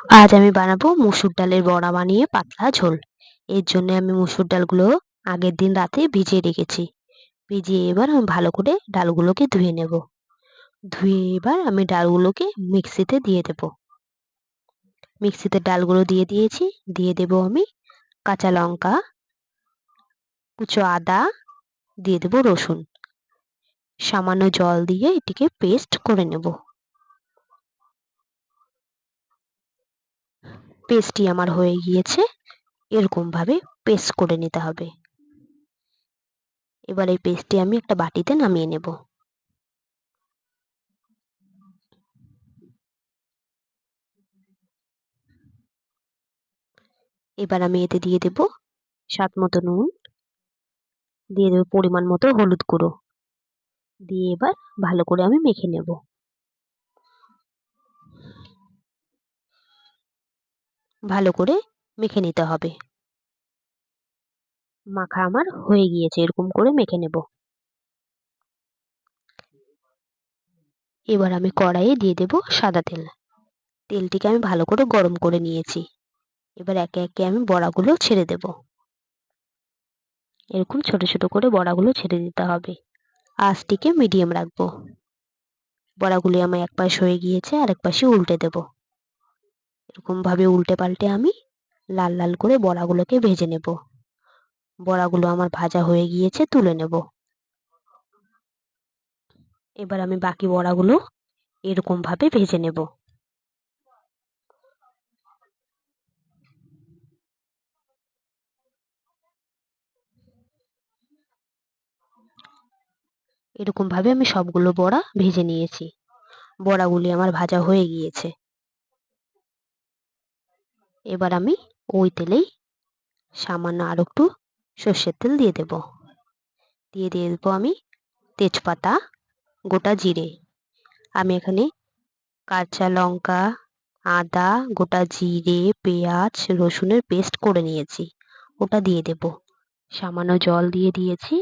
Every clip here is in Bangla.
আজ আমি বানাবো মুসুর ডালের বড়া বানিয়ে পাতলা ঝোল। এর জন্য আমি মুসুর ডালগুলো আগের দিন রাতে ভিজিয়ে রেখেছি। ভিজিয়ে এবার আমি ভালো করে ডালগুলোকে ধুয়ে নেব। ধুয়ে এবার আমি ডালগুলোকে মিক্সিতে দিয়ে দেব। মিক্সিতে ডালগুলো দিয়ে দিয়েছি। দিয়ে দেব আমি কাঁচা লঙ্কা, কুচো আদা, দিয়ে দেব রসুন। সামান্য জল দিয়ে এটিকে পেস্ট করে নেব। পেস্টটি আমার হয়ে গিয়েছে। এরকম ভাবে পেস্ট করে নিতে হবে। এবার এই পেস্টটি আমি একটা বাটিতে নামিয়ে নেব। এবার আমি এতে দিয়ে দেব স্বাদ মতো নুন, দিয়ে দেব পরিমাণ মতো হলুদ গুঁড়ো, দিয়ে এবার ভালো করে আমি মেখে নেব। ভালো করে মেখে নিতে হবে। মাখা আমার হয়ে গিয়েছে, এরকম করে মেখে নেব। এবার আমি কড়াইয়ে দিয়ে দেব সাদা তেল। তেলটিকে আমি ভালো করে গরম করে নিয়েছি। এবার একে একে আমি বড়াগুলো ছেড়ে দেব। এরকম ছোট ছোট করে বড়াগুলো ছেড়ে দিতে হবে। আঁচটিকে মিডিয়াম রাখবো। বড়াগুলি আমার এক পাশ হয়ে গিয়েছে, আর এক পাশে উল্টে দেব। এরকম ভাবে উল্টে পাল্টে আমি লাল লাল করে বড়াগুলোকে ভেজে নেব। বড়াগুলো আমার ভাজা হয়ে গিয়েছে, তুলে নেব। এবার আমি বাকি বড়াগুলো এরকম ভাবে ভেজে নেব। এরকম ভাবে আমি সবগুলো বড়া ভেজে নিয়েছি। বড়াগুলি আমার ভাজা হয়ে গিয়েছে। এবার আমি ওই তেলেই সামান্য আর একটু সর্ষের তেল দিয়ে দেব। দিয়ে দেব আমি তেজপাতা, গোটা জিরে। আমি এখানে কাঁচা লঙ্কা, আদা, গোটা জিরে, পেঁয়াজ, রসুনের পেস্ট করে নিয়েছি, ওটা দিয়ে দেব। সামান্য জল দিয়ে দিয়েছি।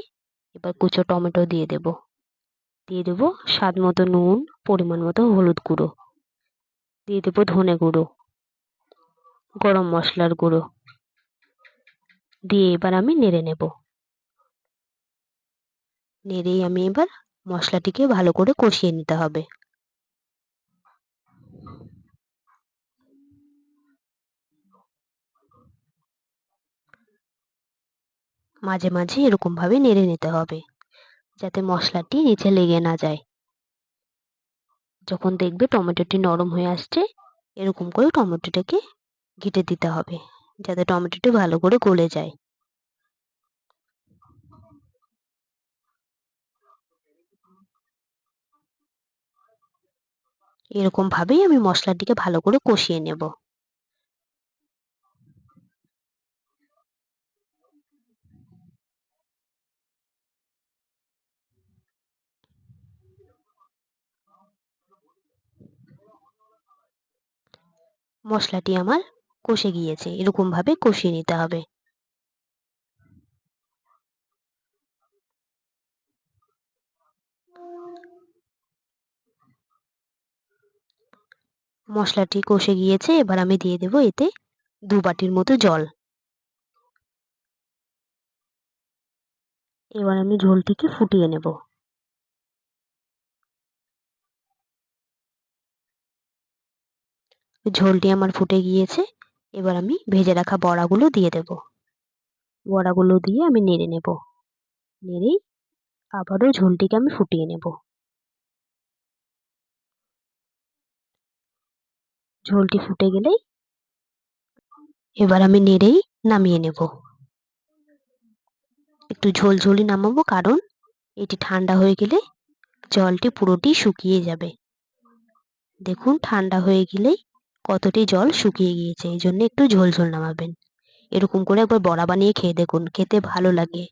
এবার কুচো টমেটো দিয়ে দেব। দিয়ে দেব স্বাদ মতো নুন, পরিমাণ মতো হলুদ গুঁড়ো, দিয়ে দেব ধনে গুঁড়ো, গরম মশলার গুঁড়ো, দিয়ে এবার আমি নেড়ে নেব। নেড়েই আমি এবার মশলাটিকে ভালো করে কষিয়ে নিতে হবে। মাঝে মাঝে এরকম ভাবে নেড়ে নিতে হবে, যাতে মশলাটি নিচে লেগে না যায়। যখন দেখবে টমেটোটি নরম হয়ে আসছে, এরকম করে টমেটোটাকে ঘেঁটে দিতে হবে, যাতে টমেটোটি ভালো করে গলে যায়। এরকম ভাবেই আমি মশলাটিকে ভালো করে কষিয়ে নেব। মশলাটি আমার কষে গিয়েছে, এরকম ভাবে কষিয়ে নিতে হবে। মশলাটি কষে গিয়েছে। এবার আমি দিয়ে দেব এতে 2 বাটির মতো জল। এবার আমি ঝোলটিকে ফুটিয়ে নেব। ঝোলটি আমার ফুটে গিয়েছে। এবার আমি ভেজে রাখা বড়াগুলো দিয়ে দেব। বড়াগুলো দিয়ে আমি নেড়ে নেব। নেড়েই আবারও ঝোলটিকে আমি ফুটিয়ে নেব। ঝোলটি ফুটে গেলেই এবার আমি নেড়েই নামিয়ে নেব। একটু ঝোলঝোলই নামাবো, কারণ এটি ঠান্ডা হয়ে গেলে জলটি পুরোটি শুকিয়ে যাবে। দেখুন ঠান্ডা হয়ে গেলেই কতটি জল শুকিয়ে গিয়েছে, এই জন্য একটু ঝোল ঝোল নামাবেন। এরকম করে একবার বড়া বানিয়ে খেয়ে দেখুন, খেতে ভালো লাগে।